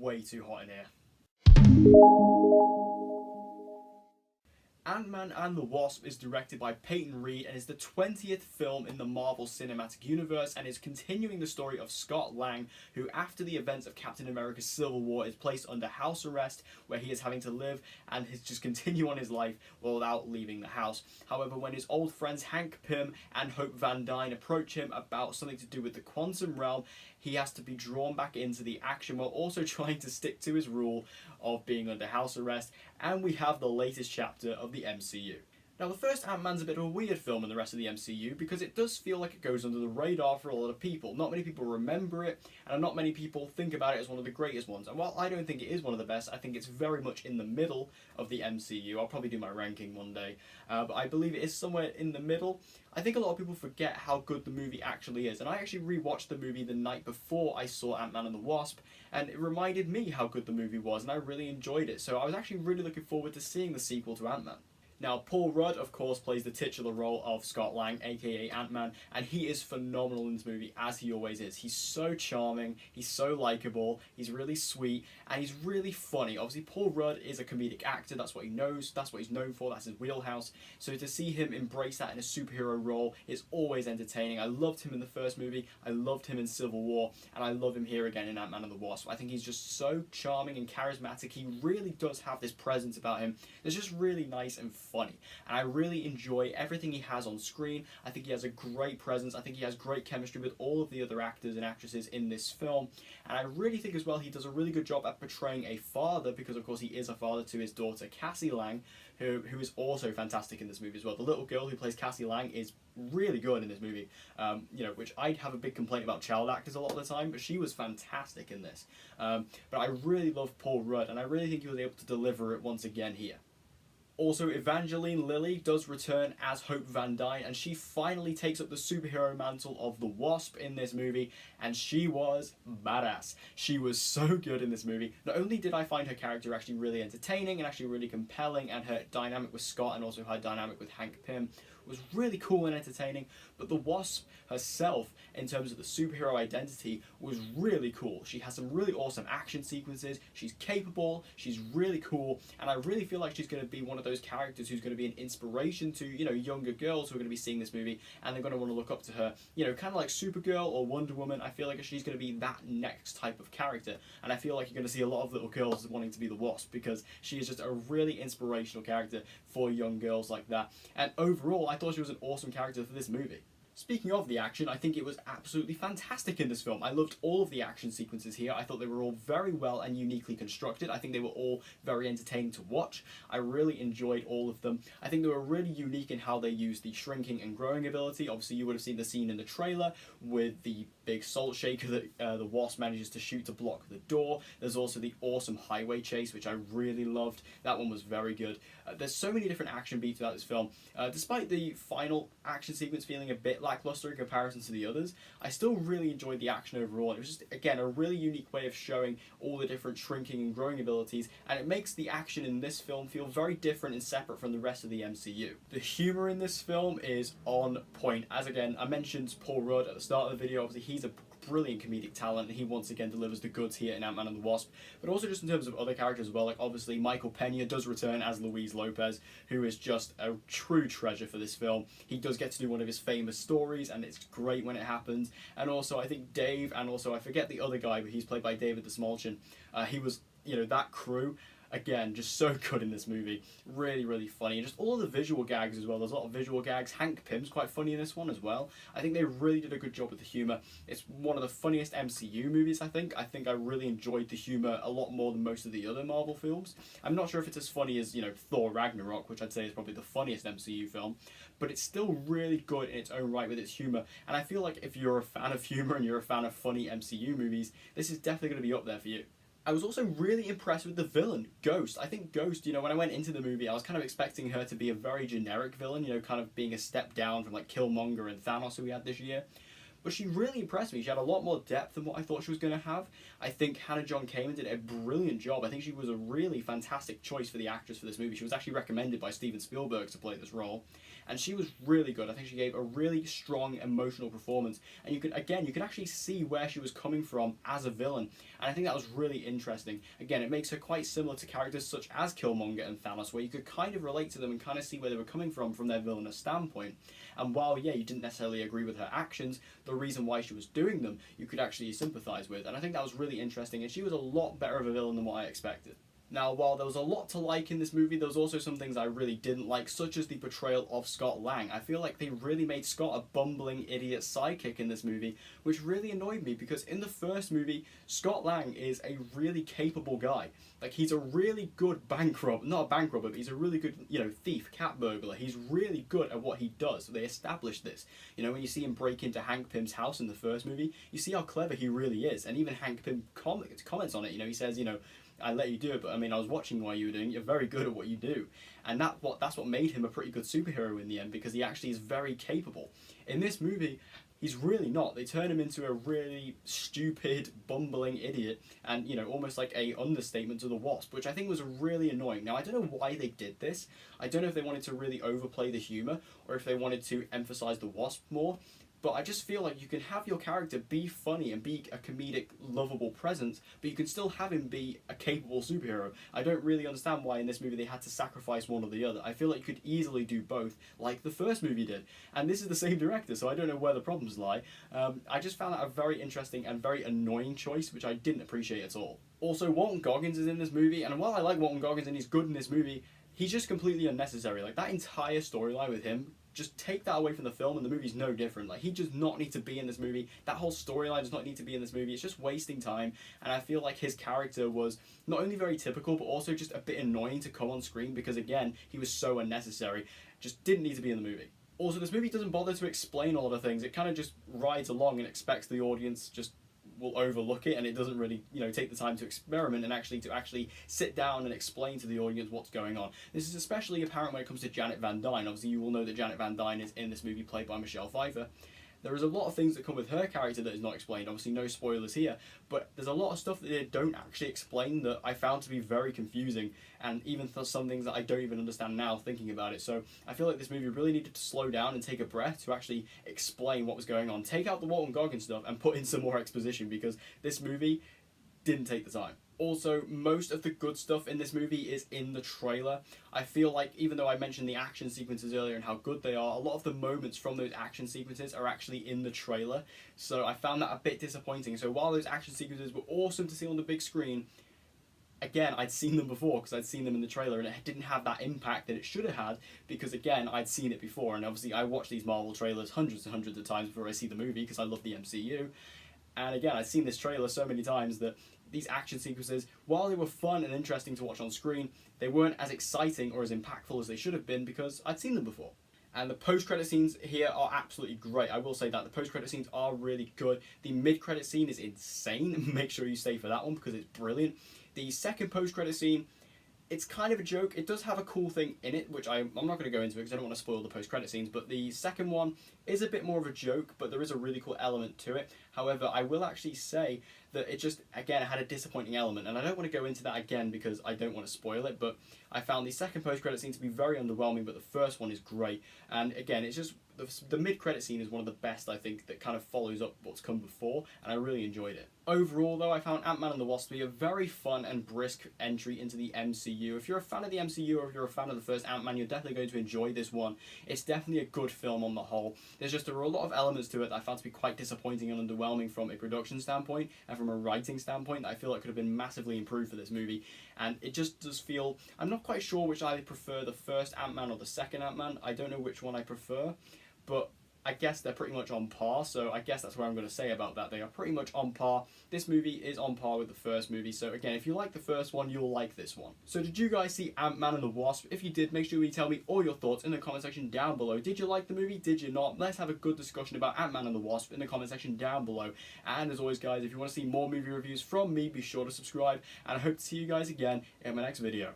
way too hot in here. Ant-Man and the Wasp is directed by Peyton and is the 20th film in the Marvel Cinematic Universe and is continuing the story of Scott Lang, who after the events of Captain America's Civil War is placed under house arrest where he is having to live and just continue on his life without leaving the house. However, when his old friends Hank Pym and Hope Van Dyne approach him about something to do with the quantum realm, he has to be drawn back into the action while also trying to stick to his rule of being under house arrest, and we have the latest chapter of the MCU. Now, the first Ant-Man's a bit of a weird film in the rest of the MCU because it does feel like it goes under the radar for a lot of people. Not many people remember it, and not many people think about it as one of the greatest ones. And while I don't think it is one of the best, I think it's very much in the middle of the MCU. I'll probably do my ranking one day, but I believe it is somewhere in the middle. I think a lot of people forget how good the movie actually is, and I actually rewatched the movie the night before I saw Ant-Man and the Wasp, and it reminded me how good the movie was, and I really enjoyed it. So I was actually really looking forward to seeing the sequel to Ant-Man. Now, Paul Rudd, of course, plays the titular role of Scott Lang, aka Ant-Man, and he is phenomenal in this movie, as he always is. He's so charming, he's so likeable, he's really sweet, and he's really funny. Obviously, Paul Rudd is a comedic actor, that's what he knows, that's what he's known for, that's his wheelhouse. So to see him embrace that in a superhero role is always entertaining. I loved him in the first movie, I loved him in Civil War, and I love him here again in Ant-Man and the Wasp. I think he's just so charming and charismatic. He really does have this presence about him that's just really nice and funny, and I really enjoy everything he has on screen. I think he has a great presence. I think he has great chemistry with all of the other actors and actresses in this film, and I really think as well he does a really good job at portraying a father, because of course he is a father to his daughter Cassie Lang, who is also fantastic in this movie as well. The little girl who plays Cassie Lang is really good in this movie, which I have a big complaint about child actors a lot of the time, but she was fantastic in this. But I really love Paul Rudd, and I really think he was able to deliver it once again here. Also, Evangeline Lilly does return as Hope Van Dyne, and she finally takes up the superhero mantle of the Wasp in this movie, and she was badass. She was so good in this movie. Not only did I find her character actually really entertaining and actually really compelling, and her dynamic with Scott and also her dynamic with Hank Pym was really cool and entertaining, but the Wasp herself, in terms of the superhero identity, was really cool. She has some really awesome action sequences, she's capable, she's really cool, and I really feel like she's going to be one of those characters who's going to be an inspiration to, younger girls who are going to be seeing this movie, and they're going to want to look up to her, kind of like Supergirl or Wonder Woman. I feel like she's going to be that next type of character, and I feel like you're going to see a lot of little girls wanting to be the Wasp, because she is just a really inspirational character for young girls like that. And overall, I thought she was an awesome character for this movie. Speaking of the action, I think it was absolutely fantastic in this film. I loved all of the action sequences here. I thought they were all very well and uniquely constructed. I think they were all very entertaining to watch. I really enjoyed all of them. I think they were really unique in how they used the shrinking and growing ability. Obviously, you would have seen the scene in the trailer with the big salt shaker that the Wasp manages to shoot to block the door. There's also the awesome highway chase, which I really loved. That one was very good. There's so many different action beats throughout this film. Despite the final action sequence feeling a bit lackluster in comparison to the others, I still really enjoyed the action overall. It was just, again, a really unique way of showing all the different shrinking and growing abilities, and it makes the action in this film feel very different and separate from the rest of the MCU. The humour in this film is on point. As again, I mentioned Paul Rudd at the start of the video. Obviously, he's a brilliant comedic talent, and he once again delivers the goods here in Ant-Man and the Wasp, but also just in terms of other characters as well. Like, obviously Michael Pena does return as Luis Lopez, who is just a true treasure for this film. He does get to do one of his famous stories, and it's great when it happens. And also I think Dave, and also I forget the other guy, but he's played by David the Smolchin, he was, that crew, again, just so good in this movie. Really, really funny. And just all the visual gags as well. There's a lot of visual gags. Hank Pym's quite funny in this one as well. I think they really did a good job with the humour. It's one of the funniest MCU movies, I think. I think I really enjoyed the humour a lot more than most of the other Marvel films. I'm not sure if it's as funny as, Thor Ragnarok, which I'd say is probably the funniest MCU film, but it's still really good in its own right with its humour. And I feel like if you're a fan of humour and you're a fan of funny MCU movies, this is definitely going to be up there for you. I was also really impressed with the villain, Ghost. I think Ghost, when I went into the movie, I was kind of expecting her to be a very generic villain, kind of being a step down from like Killmonger and Thanos who we had this year. but she really impressed me. She had a lot more depth than what I thought she was going to have. I think Hannah John Kamen did a brilliant job. I think she was a really fantastic choice for the actress for this movie. She was actually recommended by Steven Spielberg to play this role, and she was really good. I think she gave a really strong emotional performance, and you could actually see where she was coming from as a villain, and I think that was really interesting. Again, it makes her quite similar to characters such as Killmonger and Thanos, where you could kind of relate to them and kind of see where they were coming from their villainous standpoint. And while, yeah, you didn't necessarily agree with her actions, the reason why she was doing them, you could actually sympathise with. And I think that was really interesting, and she was a lot better of a villain than what I expected. Now, while there was a lot to like in this movie, there was also some things I really didn't like, such as the portrayal of Scott Lang. I feel like they really made Scott a bumbling idiot sidekick in this movie, which really annoyed me, because in the first movie, Scott Lang is a really capable guy. Like, he's a really good bank robber, not a bank robber, but he's a really good, thief, cat burglar. He's really good at what he does. They established this. When you see him break into Hank Pym's house in the first movie, you see how clever he really is. And even Hank Pym comments on it. He says, I let you do it, but I was watching while you were doing it. You're very good at what you do. And that's what made him a pretty good superhero in the end, because he actually is very capable. In this movie, he's really not. They turn him into a really stupid, bumbling idiot, and, almost like a understatement to the Wasp, which I think was really annoying. Now, I don't know why they did this. I don't know if they wanted to really overplay the humour, or if they wanted to emphasise the Wasp more. But I just feel like you can have your character be funny and be a comedic, lovable presence, but you can still have him be a capable superhero. I don't really understand why in this movie they had to sacrifice one or the other. I feel like you could easily do both, like the first movie did. And this is the same director, so I don't know where the problems lie. I just found that a very interesting and very annoying choice, which I didn't appreciate at all. Also, Walton Goggins is in this movie, and while I like Walton Goggins and he's good in this movie, he's just completely unnecessary. Like, that entire storyline with him, just take that away from the film and the movie's no different. Like, he does not need to be in this movie. That whole storyline does not need to be in this movie. It's just wasting time, and I feel like his character was not only very typical, but also just a bit annoying to come on screen, because again, he was so unnecessary. Just didn't need to be in the movie. Also, this movie doesn't bother to explain a lot of things. It kind of just rides along and expects the audience just will overlook it, and it doesn't really, take the time to experiment and actually sit down and explain to the audience what's going on. This is especially apparent when it comes to Janet Van Dyne. Obviously, you will know that Janet Van Dyne is in this movie, played by Michelle Pfeiffer. There is a lot of things that come with her character that is not explained. Obviously, no spoilers here, but there's a lot of stuff that they don't actually explain that I found to be very confusing, and even for some things that I don't even understand now thinking about it. So I feel like this movie really needed to slow down and take a breath to actually explain what was going on. Take out the Walton Goggins stuff and put in some more exposition, because this movie didn't take the time. Also, most of the good stuff in this movie is in the trailer. I feel like, even though I mentioned the action sequences earlier and how good they are, a lot of the moments from those action sequences are actually in the trailer. So I found that a bit disappointing. So while those action sequences were awesome to see on the big screen, again, I'd seen them before because I'd seen them in the trailer, and it didn't have that impact that it should have had because, again, I'd seen it before. And obviously, I watch these Marvel trailers hundreds and hundreds of times before I see the movie because I love the MCU. And again, I'd seen this trailer so many times that these action sequences, while they were fun and interesting to watch on screen, they weren't as exciting or as impactful as they should have been because I'd seen them before. And the post-credit scenes here are absolutely great. I will say that. The post-credit scenes are really good. The mid-credit scene is insane. Make sure you stay for that one because it's brilliant. The second post-credit scene, it's kind of a joke. It does have a cool thing in it, which I'm not going to go into because I don't want to spoil the post-credit scenes, but the second one is a bit more of a joke, but there is a really cool element to it. However, I will actually say that it just, again, had a disappointing element, and I don't want to go into that again because I don't want to spoil it, but I found the second post-credit scene to be very underwhelming, but the first one is great. And again, it's just, the mid-credit scene is one of the best, I think, that kind of follows up what's come before, and I really enjoyed it. Overall, though, I found Ant-Man and the Wasp to be a very fun and brisk entry into the MCU. If you're a fan of the MCU, or if you're a fan of the first Ant-Man, you're definitely going to enjoy this one. It's definitely a good film on the whole. There were a lot of elements to it that I found to be quite disappointing and underwhelming from a production standpoint, and from a writing standpoint, that I feel like could have been massively improved for this movie. And it just does feel, I'm not quite sure which I prefer, the first Ant-Man or the second Ant-Man. I don't know which one I prefer, but I guess they're pretty much on par, so I guess that's what I'm going to say about that. They are pretty much on par. This movie is on par with the first movie, so again, if you like the first one, you'll like this one. So did you guys see Ant-Man and the Wasp? If you did, make sure you tell me all your thoughts in the comment section down below. Did you like the movie? Did you not? Let's have a good discussion about Ant-Man and the Wasp in the comment section down below. And as always, guys, if you want to see more movie reviews from me, be sure to subscribe, and I hope to see you guys again in my next video.